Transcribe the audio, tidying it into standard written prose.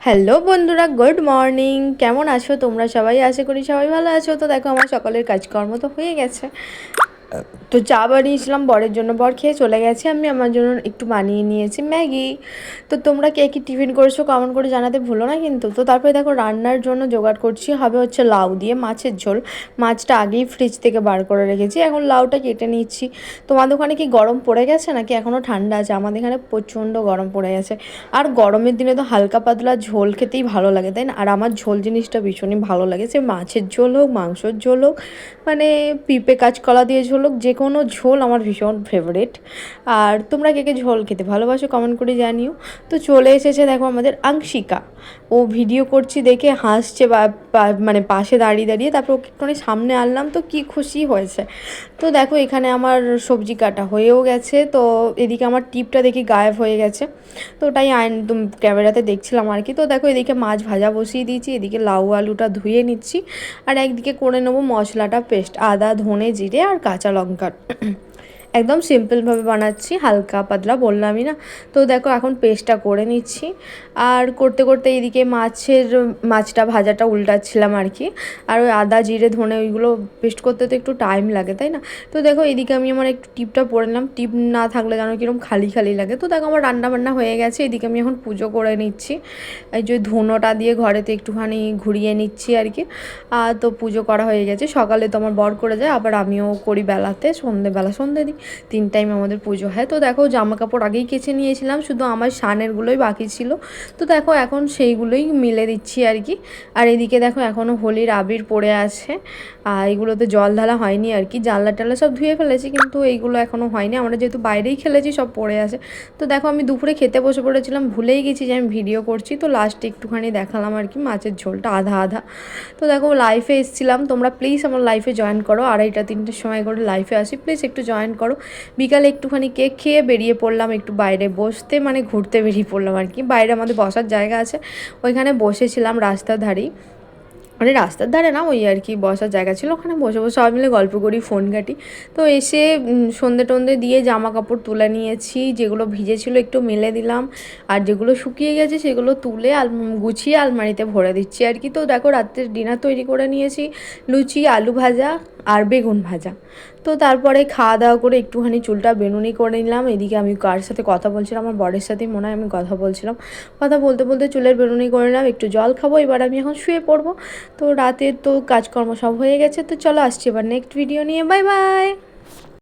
Hello বন্ধুরা, good morning. কেমন আছো তোমরা সবাই? আশা করি সবাই ভালো আছো। তো দেখো, আমার সকালের কাজকর্ম তো হয়ে গেছে। তো চা বানিয়েছিলাম বরের জন্য, বর খেয়ে চলে গেছে। আমি আমার জন্য একটু বানিয়ে নিয়েছি ম্যাগি। তো তোমরা কে কী টিফিন করেছো কমেন্ট করে জানাতে ভুলো না কিন্তু। তো তারপরে দেখো, রান্নার জন্য জোগাড় করছি। হবে হচ্ছে লাউ দিয়ে মাছের ঝোল। মাছটা আগেই ফ্রিজ থেকে বার করে রেখেছি, এখন লাউটা কেটে নিচ্ছি। তোমাদের ওখানে কি গরম পড়ে গেছে নাকি এখনও ঠান্ডা আছে? আমাদের এখানে প্রচণ্ড গরম পড়ে গেছে। আর গরমের দিনে তো হালকা পাতলা ঝোল খেতেই ভালো লাগে, তাই না? আর আমার ঝোল জিনিসটা ভীষণই ভালো লাগে, সে মাছের ঝোল হোক, মাংসর ঝোল হোক, মানে পিঁপে কাঁচকলা দিয়ে ঝোল হোক, যে কোনো ঝোল আমার ভীষণ ফেভারিট। আর তোমরা কে কে ঝোল খেতে ভালোবাসো কমেন্ট করে জানিও। তো চলে এসেছে দেখো আমাদের আংশিকা। ও ভিডিও করছি দেখে হাসছে, মানে পাশে দাঁড়িয়ে দাঁড়িয়ে। তারপর ওকে একটুখানি সামনে আনলাম, তো কি খুশি হয়েছে। তো দেখো, এখানে আমার সবজি কাটা হয়েও গেছে। তো এদিকে আমার টিপটা দেখি গায়েব হয়ে গেছে। তো ওটাই ক্যামেরাতে দেখছিলাম আর কি। তো দেখো, এদিকে মাছ ভাজা বসিয়ে দিয়েছি, এদিকে লাউ আলুটা ধুয়ে নিচ্ছি। আর একদিকে করে নেবো মশলাটা পেস্ট, আদা ধনে জিরে আর কাঁচা লঙ্কার। একদম সিম্পলভাবে বানাচ্ছি, হালকা পাতলা বললামই না। তো দেখো, এখন পেস্টটা করে নিচ্ছি। আর করতে করতে এইদিকে মাছটা ভাজাটা উল্টাচ্ছিলাম আর কি। আর ওই আদা জিরে ধনে ওইগুলো পেস্ট করতে তো একটু টাইম লাগে, তাই না? তো দেখো, এদিকে আমি আমার একটু টিপটা পরে নিলাম। টিপ না থাকলে যেন কীরকম খালি খালি লাগে। তো দেখো, আমার রান্না বান্না হয়ে গেছে। এদিকে আমি এখন পুজো করে নিচ্ছি। এই যে ধুনোটা দিয়ে ঘরেতে একটুখানি ঘুরিয়ে নিচ্ছি আর কি। তো পুজো করা হয়ে গেছে। সকালে তো আমার বর করে যায়, আবার আমিও করি বেলাতে, সন্ধে দিই। 3 টাইম আমাদের পুজো হয়। তো দেখো, জামা কাপড় আগেই কেচে নিয়েছিলাম, শুধু আমার সানেরগুলোই বাকি ছিল। তো দেখো, এখন সেইগুলোই মিলে দিচ্ছি আর কি। আর এদিকে দেখো, এখনও হোলির আবির পড়ে আছে। আর এগুলোতে জল ঢালা হয়নি আর কি। জানলা টাল্লা সব ধুয়ে ফেলেছি, কিন্তু এইগুলো এখনও হয়নি। আমরা যেহেতু বাইরেই খেলেছি, সব পড়ে আছে। তো দেখো, আমি দুপুরে খেতে বসে পড়েছিলাম, ভুলেই গেছি যে আমি ভিডিও করছি। তো লাস্টে একটুখানি দেখালাম আর কি, মাছের ঝোলটা আধা আধা। তো দেখো, লাইফে এসেছিলাম। তোমরা প্লিজ আমার লাইফে জয়েন করো, 2:30-3টের সময় করে লাইফে আসি, প্লিজ একটু জয়েন করো। বিকালে একটুখানি কেক খেয়ে বেরিয়ে পড়লাম একটু বাইরে বসতে, মানে ঘুরতে বেরিয়ে পড়লাম আর কি। বাইরে আমাদের বসার জায়গা আছে, ওইখানে বসেছিলাম রাস্তার ধারেই। মানে রাস্তার ধারে না, ওই আর কি বসার জায়গা ছিল, ওখানে বসে বসে সবাই মিলে গল্প করি, ফোন ঘাঁটি। তো এসে সন্ধে টন্ধে দিয়ে জামা কাপড় তুলে নিয়েছি। যেগুলো ভিজেছিল একটু মেলে দিলাম, আর যেগুলো শুকিয়ে গেছে সেগুলো তুলে গুছিয়ে আলমারিতে ভরে দিচ্ছি আর কি। তো দেখো, রাত্রের ডিনার তৈরি করে নিয়েছি, লুচি, আলু ভাজা আর বেগুন ভাজা। তো তারপরে খাওয়া দাওয়া করে একটুখানি চুলটা বেনুনি করে নিলাম। এদিকে আমি কার সাথে কথা বলছিলাম, আমার বরের সাথেই মনে হয় আমি কথা বলছিলাম। কথা বলতে বলতে চুলের বেনুনি করে নিলাম, একটু জল খাবো, এবার আমি এখন শুয়ে পড়বো। তো রাতের তো কাজকর্ম সব হয়ে গেছে। তো চলো, আসছি এবার নেক্সট ভিডিও নিয়ে। Bye bye.